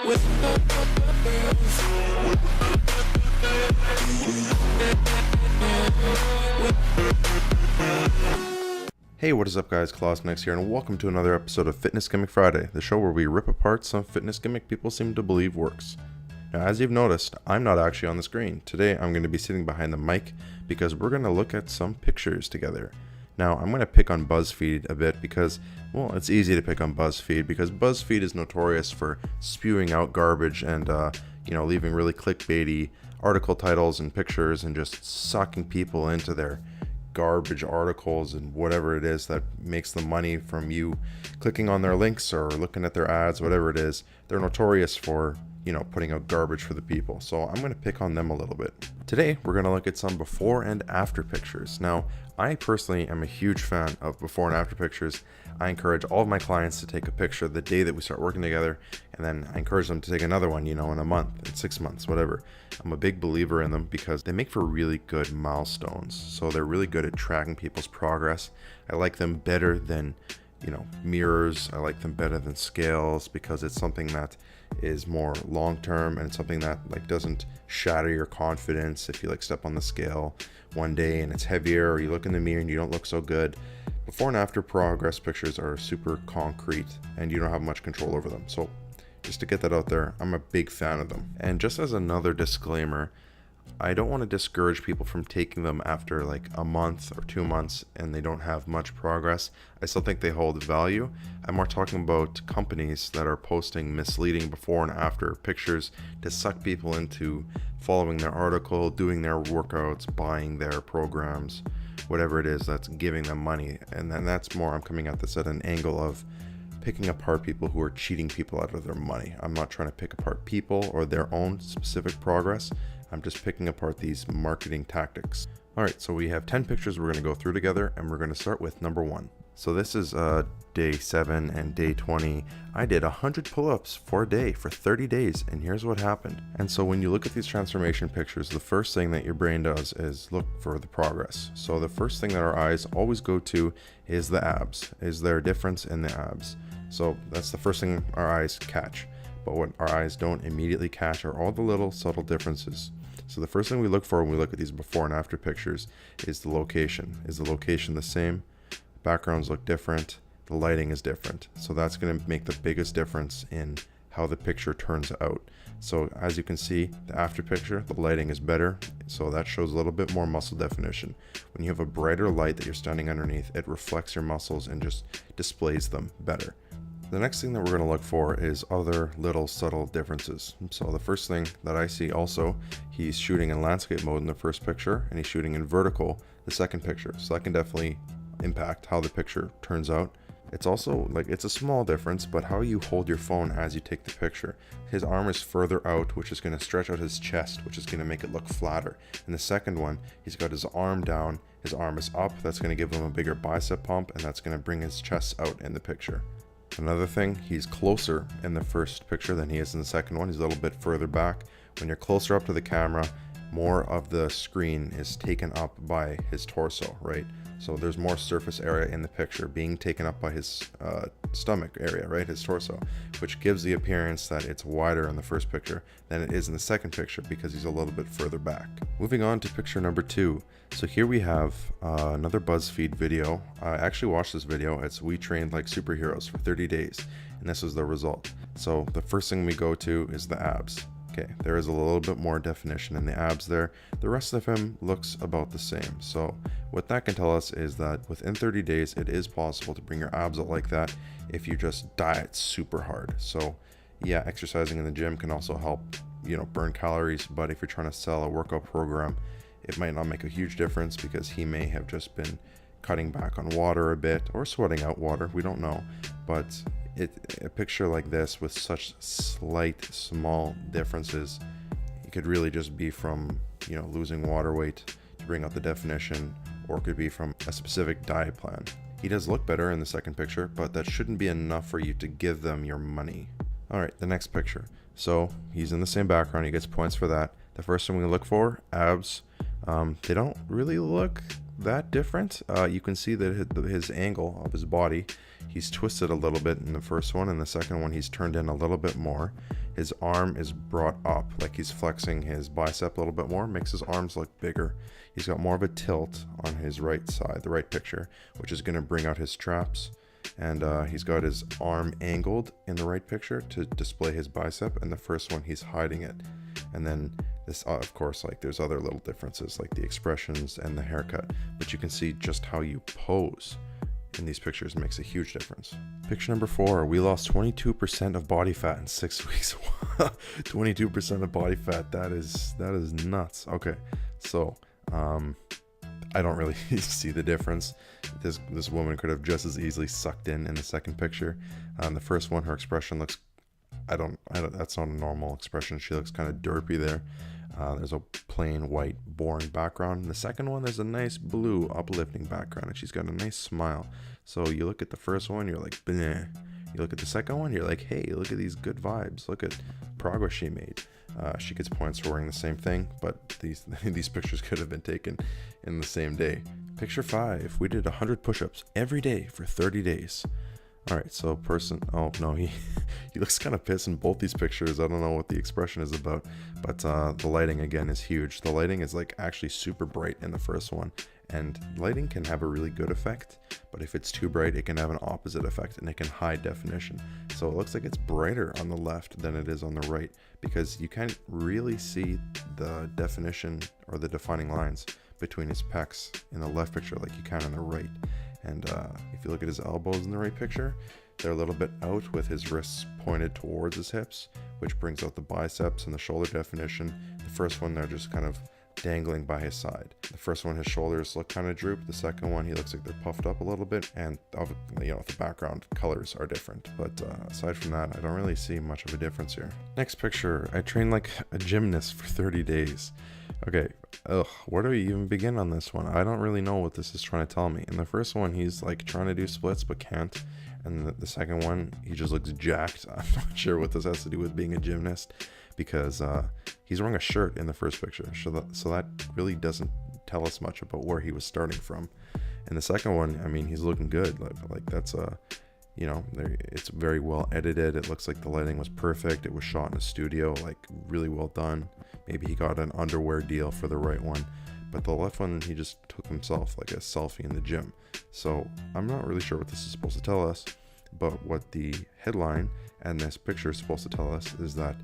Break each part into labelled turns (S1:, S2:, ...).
S1: Hey, what is up guys, Clausnex here, and welcome to another episode of Fitness Gimmick Friday, the show where we rip apart some fitness gimmick people seem to believe works. Now, as you've noticed, I'm not actually on the screen. Today I'm going to be sitting behind the mic because we're going to look at some pictures together. Now, I'm going to pick on BuzzFeed a bit because, well, it's easy to pick on BuzzFeed because BuzzFeed is notorious for spewing out garbage and, leaving really clickbaity article titles and pictures and just sucking people into their garbage articles and whatever it is that makes the money from you clicking on their links or looking at their ads, whatever it is. They're notorious for, putting out garbage for the people. So I'm going to pick on them a little bit. Today, we're going to look at some before and after pictures. Now, I personally am a huge fan of before and after pictures. I encourage all of my clients to take a picture the day that we start working together, and then I encourage them to take another one, in a month, in 6 months, whatever. I'm a big believer in them because they make for really good milestones. So they're really good at tracking people's progress. I like them better than, mirrors. I like them better than scales because it's something that is more long-term, and it's something that doesn't shatter your confidence if you step on the scale one day and it's heavier, or you look in the mirror and you don't look so good. Before and after progress pictures are super concrete and you don't have much control over them. So just to get that out there, I'm a big fan of them. And just as another disclaimer, I don't want to discourage people from taking them after a month or 2 months and they don't have much progress. I still think they hold value. I'm more talking about companies that are posting misleading before and after pictures to suck people into following their article, doing their workouts, buying their programs, whatever it is that's giving them money. And then that's more, I'm coming at this at an angle of picking apart people who are cheating people out of their money. I'm not trying to pick apart people or their own specific progress. I'm just picking apart these marketing tactics. Alright, so we have 10 pictures we're going to go through together, and we're going to start with number 1. So this is day 7 and day 20. I did 100 pull-ups for a day for 30 days, and here's what happened. And so when you look at these transformation pictures, the first thing that your brain does is look for the progress. So the first thing that our eyes always go to is the abs. Is there a difference in the abs? So that's the first thing our eyes catch. But what our eyes don't immediately catch are all the little subtle differences. So the first thing we look for when we look at these before and after pictures is the location. Is the location the same? Backgrounds look different. The lighting is different. So that's going to make the biggest difference in how the picture turns out. So as you can see, the after picture, the lighting is better. So that shows a little bit more muscle definition. When you have a brighter light that you're standing underneath, it reflects your muscles and just displays them better. The next thing that we're going to look for is other little subtle differences. So the first thing that I see also, he's shooting in landscape mode in the first picture, and he's shooting in vertical the second picture. So that can definitely impact how the picture turns out. It's also it's a small difference, but how you hold your phone as you take the picture. His arm is further out, which is going to stretch out his chest, which is going to make it look flatter. In the second one, he's got his arm down, his arm is up. That's going to give him a bigger bicep pump, and that's going to bring his chest out in the picture. Another thing, he's closer in the first picture than he is in the second one. He's a little bit further back. When you're closer up to the camera, more of the screen is taken up by his torso, right? So there's more surface area in the picture being taken up by his stomach area, right? His torso, which gives the appearance that it's wider in the first picture than it is in the second picture because he's a little bit further back. Moving on to picture number 2. So here we have another BuzzFeed video. I actually watched this video. It's "We trained like superheroes for 30 days. And this was the result. So the first thing we go to is the abs. Okay, there is a little bit more definition in the abs there. The rest of him looks about the same. So what that can tell us is that within 30 days, it is possible to bring your abs out like that if you just diet super hard. So yeah, exercising in the gym can also help, burn calories. But if you're trying to sell a workout program, it might not make a huge difference because he may have just been cutting back on water a bit or sweating out water. We don't know. But a picture like this with such slight, small differences, it could really just be from, losing water weight to bring out the definition, or it could be from a specific diet plan. He does look better in the second picture, but that shouldn't be enough for you to give them your money. Alright, the next picture. So he's in the same background, he gets points for that. The first thing we look for, abs. They don't really look that different. You can see that his angle of his body, he's twisted a little bit in the first one, and the second one he's turned in a little bit more. His arm is brought up, like he's flexing his bicep a little bit more, makes his arms look bigger. He's got more of a tilt on his right side, the right picture, which is going to bring out his traps. And he's got his arm angled in the right picture to display his bicep, and the first one he's hiding it. And then this, of course, like there's other little differences like the expressions and the haircut, but you can see just how you pose in these pictures makes a huge difference. Picture number 4, we lost 22% of body fat in 6 weeks. 22% of body fat, that is nuts. Okay, so I don't really see the difference. This woman could have just as easily sucked in the second picture. The first one, her expression looks, I don't, that's not a normal expression. She looks kind of derpy there. There's a plain white boring background. In the second one, there's a nice blue uplifting background, and she's got a nice smile. So you look at the first one, you're like, bleh. You look at the second one, you're like, hey, look at these good vibes. Look at progress she made. She gets points for wearing the same thing, but these pictures could have been taken in the same day. Picture 5, we did 100 push-ups every day for 30 days. All right, so person, oh no, he looks kind of pissed in both these pictures. I don't know what the expression is about, but the lighting again is huge. The lighting is like actually super bright in the first one, and lighting can have a really good effect, but if it's too bright, it can have an opposite effect, and it can hide definition. So it looks like it's brighter on the left than it is on the right, because you can't really see the definition or the defining lines between his pecs in the left picture like you can in the right. And if you look at his elbows in the right picture, they're a little bit out with his wrists pointed towards his hips, which brings out the biceps and the shoulder definition. The first one, they're just kind of dangling by his side. The first one, his shoulders look kind of drooped. The second one, he looks like they're puffed up a little bit, and the background colors are different. But aside from that, I don't really see much of a difference here. Next picture, I trained like a gymnast for 30 days. Okay, where do we even begin on this one? I don't really know what this is trying to tell me. In the first one, he's like trying to do splits but can't. And the second one, he just looks jacked. I'm not sure what this has to do with being a gymnast, because he's wearing a shirt in the first picture. So that really doesn't tell us much about where he was starting from. In the second one, I mean, he's looking good. Like that's it's very well edited. It looks like the lighting was perfect. It was shot in a studio, like really well done. Maybe he got an underwear deal for the right one. But the left one, he just took himself like a selfie in the gym. So I'm not really sure what this is supposed to tell us. But what the headline and this picture is supposed to tell us is that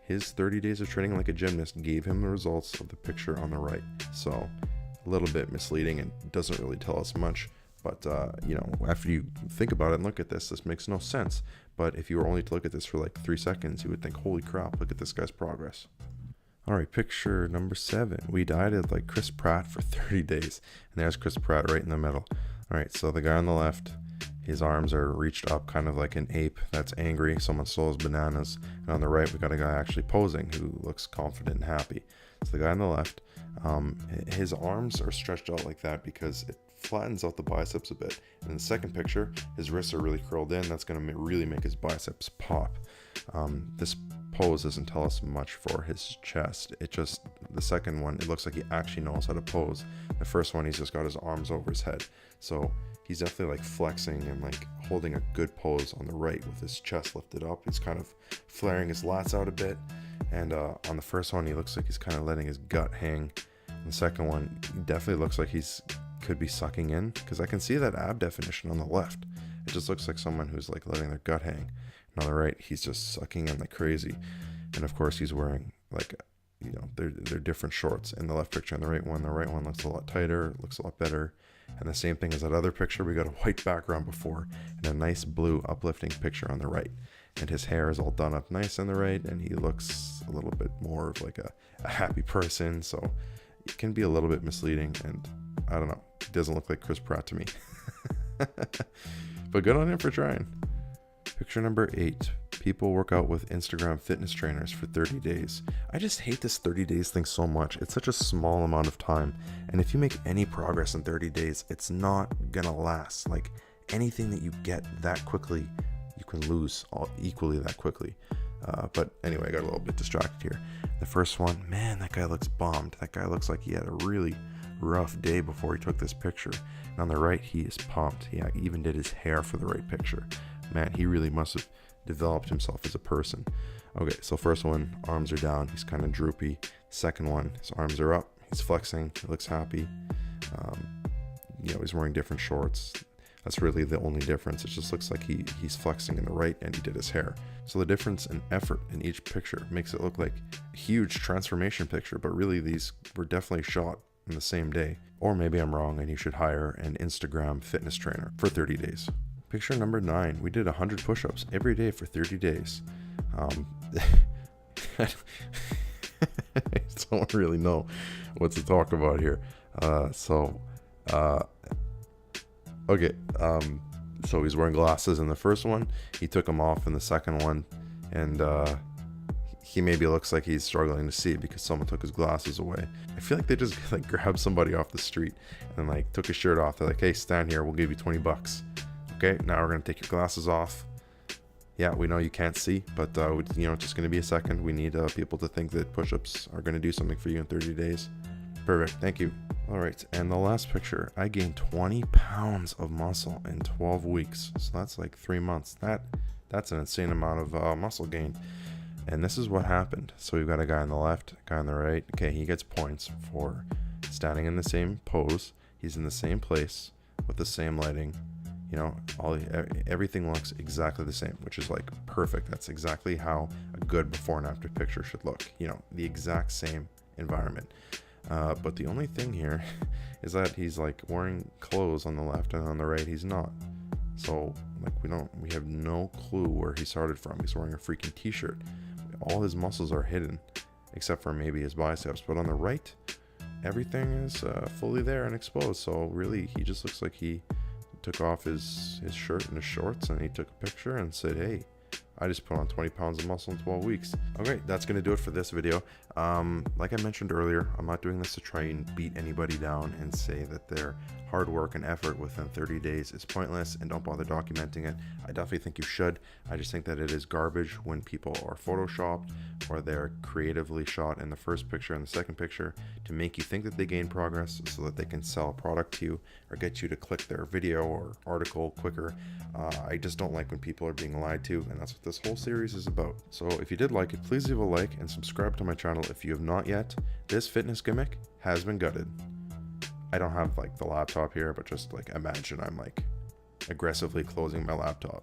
S1: his 30 days of training like a gymnast gave him the results of the picture on the right. So a little bit misleading and doesn't really tell us much. But, after you think about it and look at this makes no sense. But if you were only to look at this for like 3 seconds, you would think, holy crap, look at this guy's progress. All right, picture number 7. We dieted like Chris Pratt for 30 days. And there's Chris Pratt right in the middle. All right, so the guy on the left, his arms are reached up kind of like an ape that's angry. Someone stole his bananas. And on the right, we got a guy actually posing who looks confident and happy. So the guy on the left, his arms are stretched out like that because it flattens out the biceps a bit. And in the second picture, his wrists are really curled in. That's going to really make his biceps pop. This pose doesn't tell us much for his chest. The second one, it looks like he actually knows how to pose. The first one, he's just got his arms over his head. So he's definitely like flexing and like holding a good pose on the right with his chest lifted up. He's kind of flaring his lats out a bit. And on the first one, he looks like he's kind of letting his gut hang. And the second one, he definitely looks like could be sucking in, because I can see that ab definition on the left. It just looks like someone who's like letting their gut hang. And on the right, he's just sucking in like crazy. And of course, he's wearing like, they're different shorts in the left picture and the right one looks a lot tighter, looks a lot better. And the same thing as that other picture, we got a white background before and a nice blue uplifting picture on the right. And his hair is all done up nice on the right, and he looks a little bit more of like a happy person. So it can be a little bit misleading, and I don't know, it doesn't look like Chris Pratt to me. But good on him for trying. Picture number 8. People work out with Instagram fitness trainers for 30 days. I just hate this 30 days thing so much. It's such a small amount of time. And if you make any progress in 30 days, it's not gonna last. Like anything that you get that quickly, you can lose all equally that quickly. But anyway, I got a little bit distracted here. The first one, man, that guy looks bombed. That guy looks like he had a really rough day before he took this picture. And on the right, he is pumped. He even did his hair for the right picture. Man, he really must have developed himself as a person. Okay, so first one, arms are down. He's kind of droopy. Second one, his arms are up. He's flexing. He looks happy. He's wearing different shorts. That's really the only difference. It just looks like he's flexing in the right, and he did his hair. So the difference in effort in each picture makes it look like a huge transformation picture, but really these were definitely shot in the same day. Or maybe I'm wrong and you should hire an Instagram fitness trainer for 30 days. Picture number 9, we did 100 push-ups every day for 30 days. I don't really know what to talk about here. Okay, so he's wearing glasses in the first one. He took them off in the second one, and he maybe looks like he's struggling to see because someone took his glasses away. I feel like they just like grabbed somebody off the street and like took his shirt off. They're like, "Hey, stand here. We'll give you $20. Okay, now we're gonna take your glasses off. Yeah, we know you can't see, but it's just gonna be a second. We need people to think that push-ups are gonna do something for you in 30 days. Perfect. Thank you." All right, and the last picture, I gained 20 pounds of muscle in 12 weeks. So that's like 3 months. That's an insane amount of muscle gain. And this is what happened. So we've got a guy on the left, a guy on the right. Okay, he gets points for standing in the same pose. He's in the same place with the same lighting. Everything looks exactly the same, which is like perfect. That's exactly how a good before and after picture should look. The exact same environment. But the only thing here is that he's like wearing clothes on the left, and on the right he's not. So like we have no clue where he started from. He's wearing a freaking t-shirt. All his muscles are hidden except for maybe his biceps, but on the right everything is fully there and exposed. So really he just looks like he took off his shirt and his shorts, and he took a picture and said, "Hey, I just put on 20 pounds of muscle in 12 weeks. Okay, that's going to do it for this video. Like I mentioned earlier, I'm not doing this to try and beat anybody down and say that their hard work and effort within 30 days is pointless and don't bother documenting it. I definitely think you should. I just think that it is garbage when people are photoshopped or they're creatively shot in the first picture and the second picture to make you think that they gain progress so that they can sell a product to you or get you to click their video or article quicker. I just don't like when people are being lied to, and that's what this whole series is about. So if you did like it, please leave a like and subscribe to my channel if you have not yet. This fitness gimmick has been gutted. I don't have like the laptop here, but just like imagine I'm like aggressively closing my laptop.